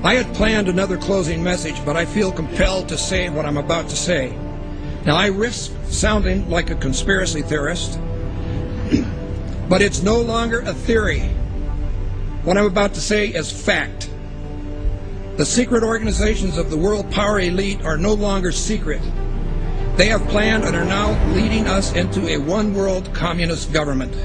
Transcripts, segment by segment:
I had planned another closing message, but I feel compelled to say what I'm about to say. Now, I risk sounding like a conspiracy theorist, but it's no longer a theory. What I'm about to say is fact. The secret organizations of the world power elite are no longer secret. They have planned and are now leading us into a one-world communist government.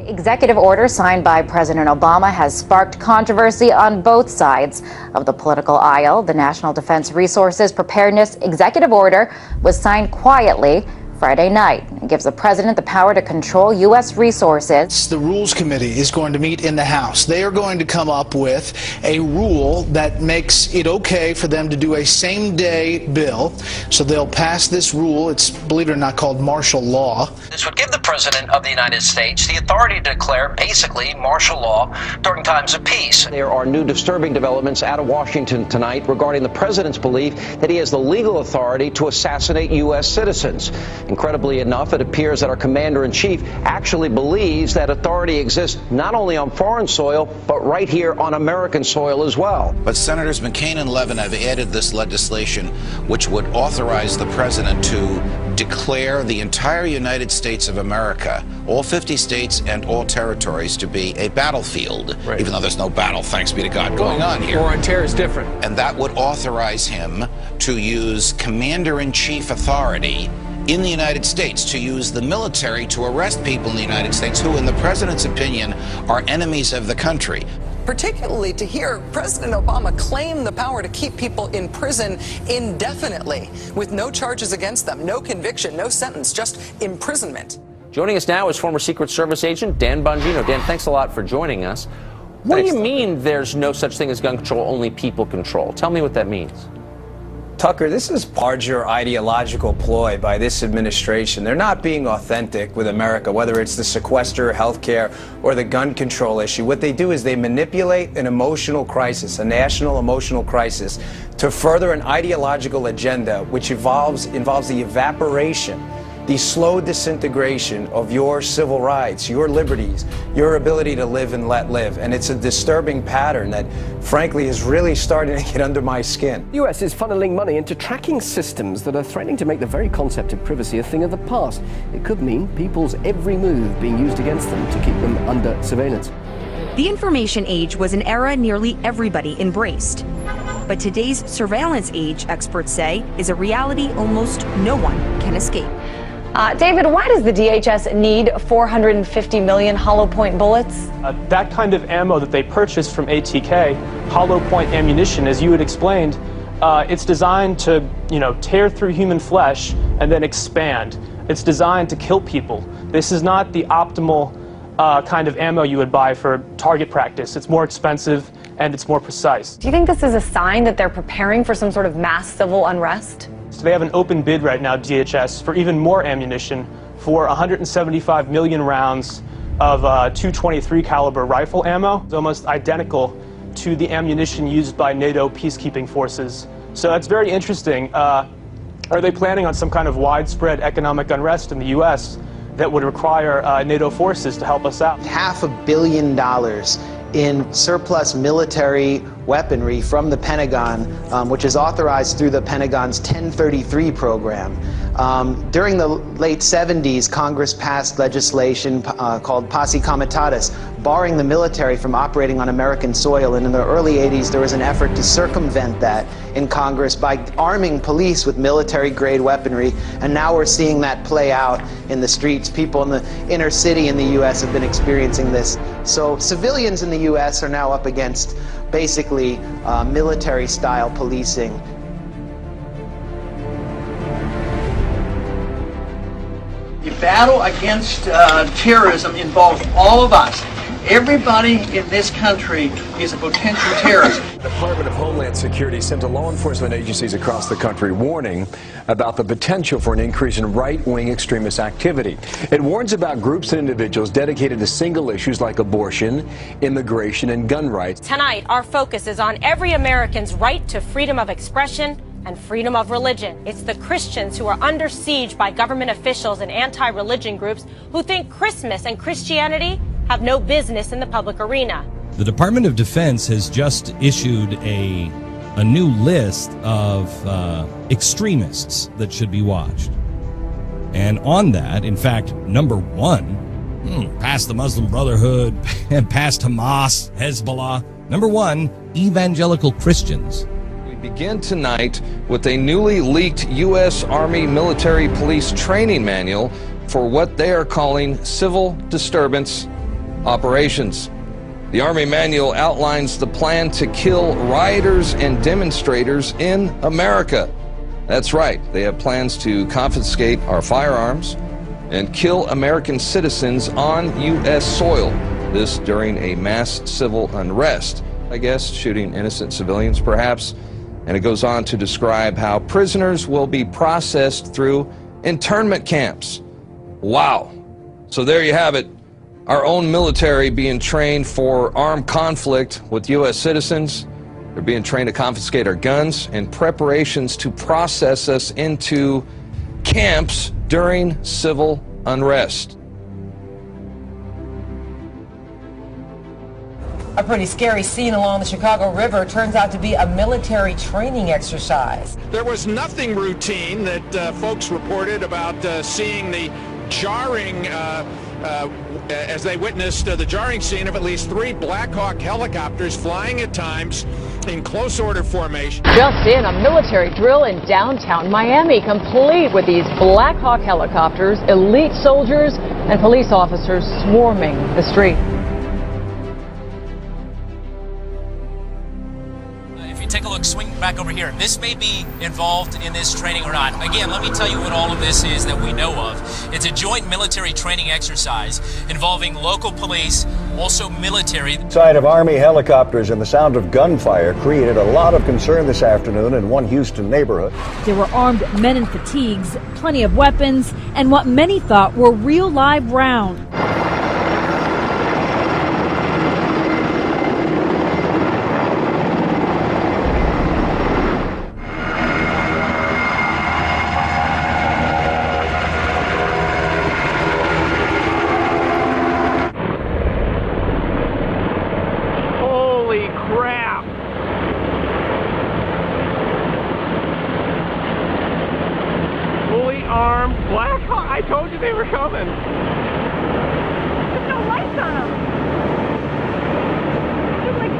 Executive order signed by President Obama has sparked controversy on both sides of the political aisle. The National Defense Resources Preparedness Executive Order was signed quietly Friday night. It gives the president the power to control U.S. resources. The Rules Committee is going to meet in the House. They are going to come up with a rule that makes it okay for them to do a same-day bill. So they'll pass this rule. It's, believe it or not, called martial law. This would give the President of the United States the authority to declare basically martial law during times of peace. There are new disturbing developments out of Washington tonight regarding the President's belief that he has the legal authority to assassinate U.S. citizens. Incredibly enough, it appears that our commander-in-chief actually believes that authority exists not only on foreign soil, but right here on American soil as well. But Senators McCain and Levin have added this legislation which would authorize the president to declare the entire United States of America, all 50 states and all territories, to be a battlefield, right, even though there's no battle, thanks be to God, going on here. War on terror is different. And that would authorize him to use commander-in-chief authority in the United States, to use the military to arrest people in the United States who, in the president's opinion, are enemies of the country. Particularly to hear President Obama claim the power to keep people in prison indefinitely with no charges against them, no conviction, no sentence, just imprisonment. Joining us now is former Secret Service agent Dan Bongino. Dan, thanks a lot for joining us. What do you mean there's no such thing as gun control, only people control? Tell me what that means. Tucker, this is larger ideological ploy by this administration. They're not being authentic with America, whether it's the sequester, healthcare, or the gun control issue. What they do is they manipulate an emotional crisis, a national emotional crisis, to further an ideological agenda which involves the evaporation, the slow disintegration of your civil rights, your liberties, your ability to live and let live. And it's a disturbing pattern that, frankly, is really starting to get under my skin. The US is funneling money into tracking systems that are threatening to make the very concept of privacy a thing of the past. It could mean people's every move being used against them to keep them under surveillance. The information age was an era nearly everybody embraced. But today's surveillance age, experts say, is a reality almost no one can escape. David, why does the DHS need 450 million hollow point bullets? That kind of ammo that they purchased from ATK, hollow point ammunition, as you had explained, it's designed to, tear through human flesh and then expand. It's designed to kill people. This is not the optimal kind of ammo you would buy for target practice. It's more expensive and it's more precise. Do you think this is a sign that they're preparing for some sort of mass civil unrest? So they have an open bid right now, DHS, for even more ammunition, for 175 million rounds of .223 caliber rifle ammo. It's almost identical to the ammunition used by NATO peacekeeping forces. So that's very interesting. Are they planning on some kind of widespread economic unrest in the U.S. that would require NATO forces to help us out? $500 million in surplus military weaponry from the Pentagon, which is authorized through the Pentagon's 1033 program. During the late 70s, Congress passed legislation called Posse Comitatus, barring the military from operating on American soil. And in the early 80s, there was an effort to circumvent that in Congress by arming police with military-grade weaponry. And now we're seeing that play out in the streets. People in the inner city in the U.S. have been experiencing this. So civilians in the U.S. are now up against basically military-style policing. The battle against terrorism involves all of us. Everybody in this country is a potential terrorist. The Department of Homeland Security sent to law enforcement agencies across the country warning about the potential for an increase in right-wing extremist activity. It warns about groups and individuals dedicated to single issues like abortion, immigration, and gun rights. Tonight, our focus is on every American's right to freedom of expression and freedom of religion. It's the Christians who are under siege by government officials and anti-religion groups who think Christmas and Christianity have no business in the public arena. The Department of Defense has just issued a new list of extremists that should be watched. And on that, in fact, number one, past the Muslim Brotherhood and past Hamas, Hezbollah, number one, evangelical Christians. We begin tonight with a newly leaked U.S. Army military police training manual for what they are calling civil disturbance operations. The Army manual outlines the plan to kill rioters and demonstrators in America. That's right, they have plans to confiscate our firearms and kill American citizens on U.S. soil. This during a mass civil unrest, I guess, shooting innocent civilians perhaps. And it goes on to describe how prisoners will be processed through internment camps. Wow. So there you have it. Our own military being trained for armed conflict with U.S. citizens. They're being trained to confiscate our guns in preparations to process us into camps during civil unrest. A pretty scary scene along the Chicago River turns out to be a military training exercise. There was nothing routine that folks reported about seeing the jarring as they witnessed the jarring scene of at least 3 Black Hawk helicopters flying at times in close order formation. Just in, a military drill in downtown Miami, complete with these Black Hawk helicopters, elite soldiers and police officers swarming the street. Take a look, swing back over here. This may be involved in this training or not. Again, let me tell you what all of this is that we know of. It's a joint military training exercise involving local police, also military. Sight of Army helicopters and the sound of gunfire created a lot of concern this afternoon in one Houston neighborhood. There were armed men in fatigues, plenty of weapons, and what many thought were real live rounds. I told you they were coming. There's no lights on them. They're like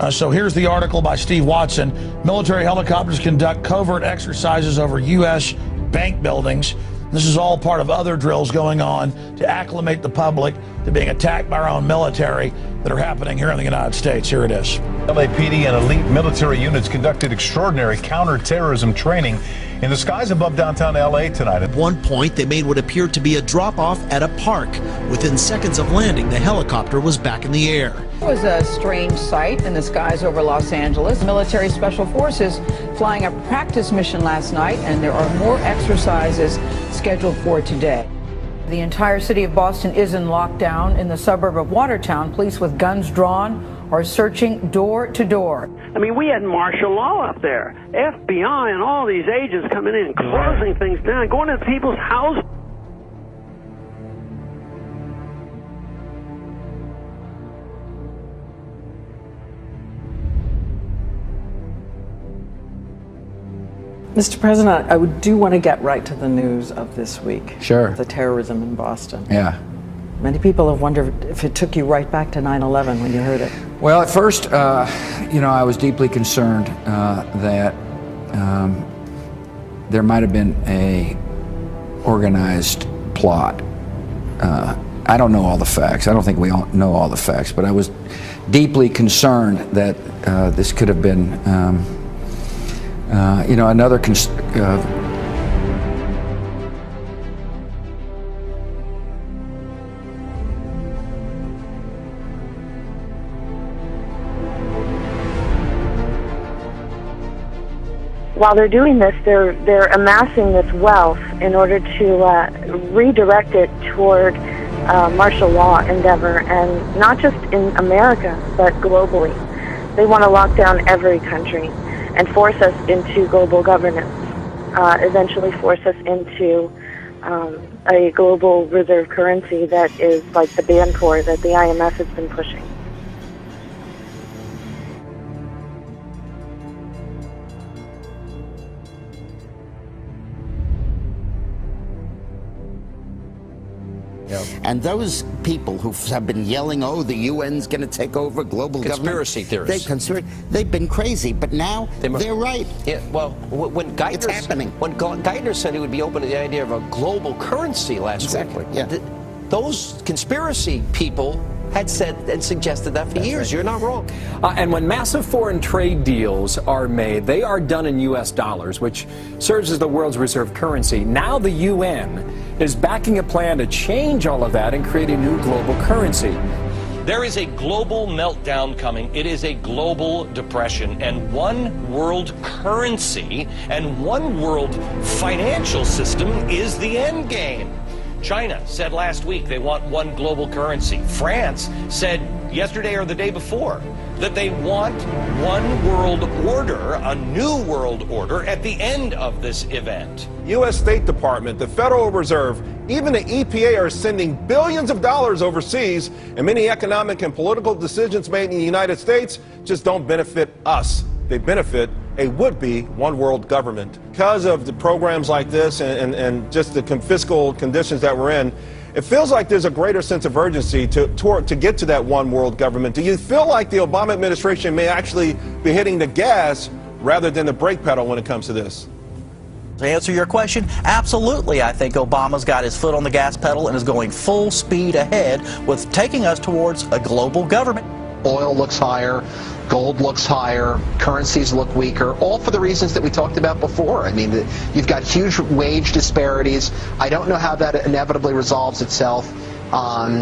bugs. So here's the article by Steve Watson. Military helicopters conduct covert exercises over U.S. bank buildings. This is all part of other drills going on to acclimate the public to being attacked by our own military that are happening here in the United States. Here it is. LAPD and elite military units conducted extraordinary counterterrorism training in the skies above downtown LA tonight. At one point, they made what appeared to be a drop-off at a park. Within seconds of landing, the helicopter was back in the air. It was a strange sight in the skies over Los Angeles. Military Special Forces flying a practice mission last night, and there are more exercises scheduled for today. The entire city of Boston is in lockdown. In the suburb of Watertown, police with guns drawn are searching door to door. I mean, we had martial law up there. FBI and all these agents coming in, closing things down, going to people's houses. Mr. President, I do want to get right to the news of this week. Sure. The terrorism in Boston. Yeah. Many people have wondered if it took you right back to 9/11 when you heard it. Well, at first, I was deeply concerned that there might have been a organized plot. I don't know all the facts. I don't think we all know all the facts, but I was deeply concerned that this could have been, another. While they're doing this, they're amassing this wealth in order to redirect it toward martial law endeavor, and not just in America, but globally. They want to lock down every country. and force us into global governance, eventually force us into a global reserve currency that is like the Bancor that the IMF has been pushing. And those people who have been yelling, "Oh, the UN's going to take over global conspiracy government," theorists, they've been crazy, but now they're right. Yeah, well, when It's happening. When Geithner said he would be open to the idea of a global currency last week, those conspiracy people had said and suggested that for years. You're not wrong. And when massive foreign trade deals are made, they are done in U.S. dollars, which serves as the world's reserve currency. Now the UN is backing a plan to change all of that and create a new global currency. There is a global meltdown coming. It is a global depression, and one world currency and one world financial system is the end game. China said last week they want one global currency. France said yesterday or the day before that they want one world order, a new world order, at the end of this event. U.S. State Department, the Federal Reserve, even the EPA are sending billions of dollars overseas, and many economic and political decisions made in the United States just don't benefit us. They benefit a would-be one-world government. Because of the programs like this and just the fiscal conditions that we're in, it feels like there's a greater sense of urgency to get to that one-world government. Do you feel like the Obama administration may actually be hitting the gas rather than the brake pedal when it comes to this? To answer your question, absolutely. I think Obama's got his foot on the gas pedal and is going full speed ahead with taking us towards a global government. Oil looks higher, gold looks higher, currencies look weaker, all for the reasons that we talked about before. I mean, you've got huge wage disparities. I don't know how that inevitably resolves itself.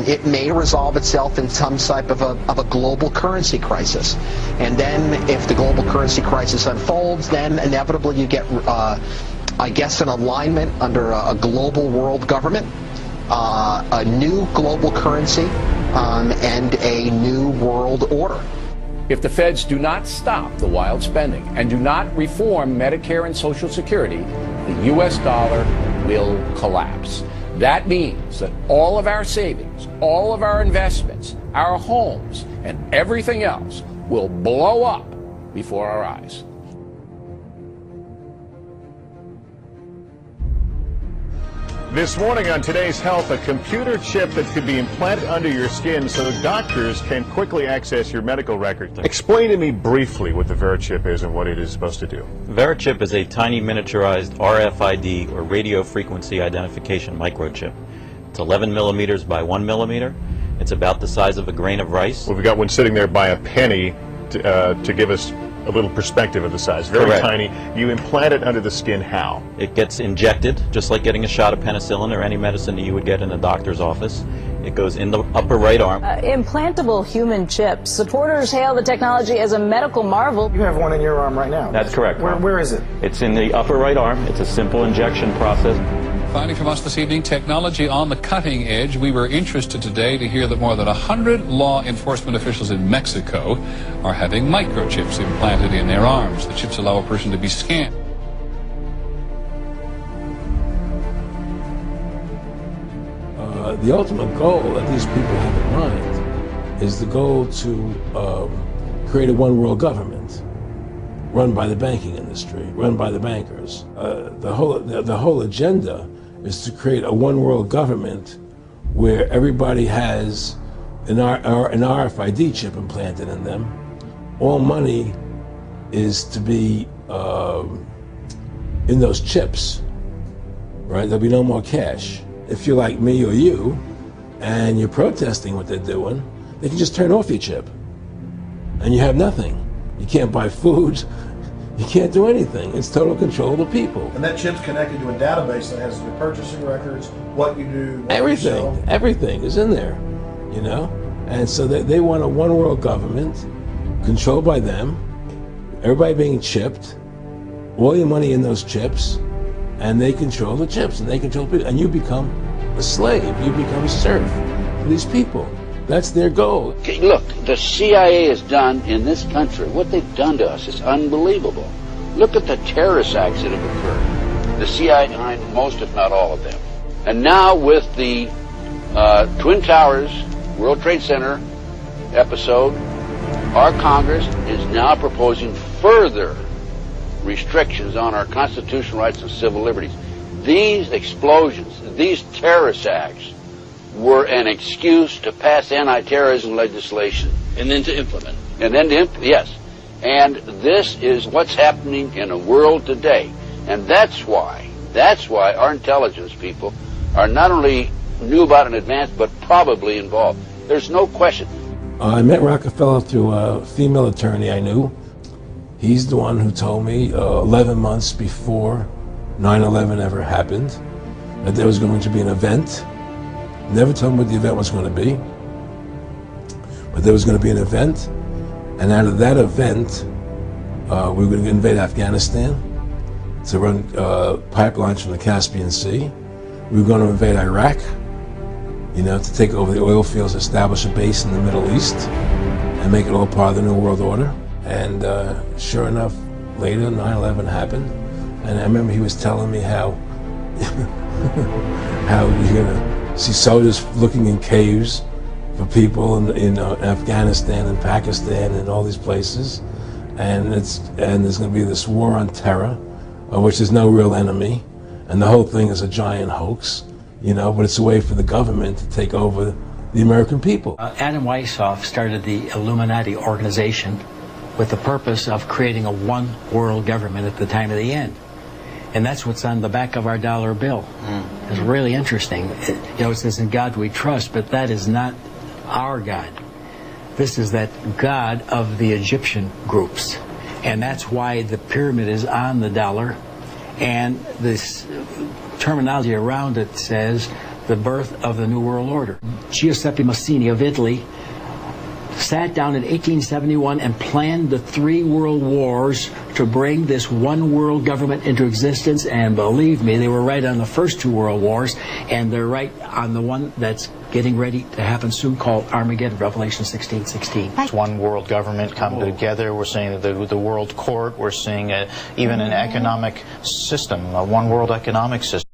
It may resolve itself in some type of a global currency crisis. And then if the global currency crisis unfolds, then inevitably you get, I guess, an alignment under a global world government, a new global currency, and a new world order. If the feds do not stop the wild spending and do not reform Medicare and Social Security, the U.S. dollar will collapse. That means that all of our savings, all of our investments, our homes, and everything else will blow up before our eyes. This morning on Today's Health, a computer chip that could be implanted under your skin so doctors can quickly access your medical records. Explain to me briefly what the VeriChip is and what it is supposed to do. VeriChip is a tiny miniaturized RFID, or radio frequency identification microchip. It's 11 millimeters by 1 millimeter. It's about the size of a grain of rice. Well, we've got one sitting there by a penny to give us a little perspective of the size. Very Correct. Tiny. You implant it under the skin how? It gets injected, just like getting a shot of penicillin or any medicine that you would get in a doctor's office. It goes in the upper right arm. Implantable human chips. Supporters hail the technology as a medical marvel. You have one in your arm right now. That's correct. Where is it? It's in the upper right arm. It's a simple injection process. Finally from us this evening, technology on the cutting edge. We were interested today to hear that more than 100 law enforcement officials in Mexico are having microchips implanted in their arms. The chips allow a person to be scanned. The ultimate goal that these people have in mind is the goal to create a one-world government run by the banking industry, run by the bankers. The whole agenda is to create a one-world government where everybody has an RFID chip implanted in them. All money is to be in those chips, right? There'll be no more cash. If you're like me or you, and you're protesting what they're doing, they can just turn off your chip, and you have nothing. You can't buy food. You can't do anything. It's total control of the people. And that chip's connected to a database that has your purchasing records, what you do, what Everything. you sell. Everything is in there, you know? And so they want a one-world government controlled by them, everybody being chipped, all your money in those chips, and they control the chips, and they control people, and you become a slave. You become a serf to these people. That's their goal. Okay, look, the CIA has done in this country, what they've done to us is unbelievable. Look at the terrorist acts that have occurred. The CIA behind most, if not all of them. And now with the Twin Towers, World Trade Center episode, our Congress is now proposing further restrictions on our constitutional rights and civil liberties. These explosions, these terrorist acts, were an excuse to pass anti-terrorism legislation. And then to implement. And then to yes. And this is what's happening in the world today. And that's why our intelligence people are not only knew about it in advance, but probably involved. There's no question. I met Rockefeller through a female attorney I knew. He's the one who told me 11 months before 9/11 ever happened that there was going to be an event. Never told me what the event was going to be, but there was going to be an event, and out of that event, we were going to invade Afghanistan to run pipelines from the Caspian Sea. We were going to invade Iraq, to take over the oil fields, establish a base in the Middle East, and make it all part of the New World Order. And sure enough, later 9/11 happened, and I remember he was telling me how you're going to see soldiers looking in caves for people in Afghanistan and Pakistan and all these places, and there's going to be this war on terror, which is no real enemy, and the whole thing is a giant hoax, but it's a way for the government to take over the American people. Adam Weishaupt started the Illuminati organization with the purpose of creating a one world government at the time of the end. And that's what's on the back of our dollar bill. It's really interesting. It says, "In God we trust," but that is not our God. This is that God of the Egyptian groups. And that's why the pyramid is on the dollar. And this terminology around it says the birth of the New World Order. Giuseppe Mazzini of Italy sat down in 1871 and planned the 3 world wars to bring this one world government into existence, and believe me, they were right on the first 2 world wars, and they're right on the one that's getting ready to happen soon, called Armageddon, Revelation 16:16. One world government come together. We're seeing the world court. We're seeing even an economic system, a one world economic system.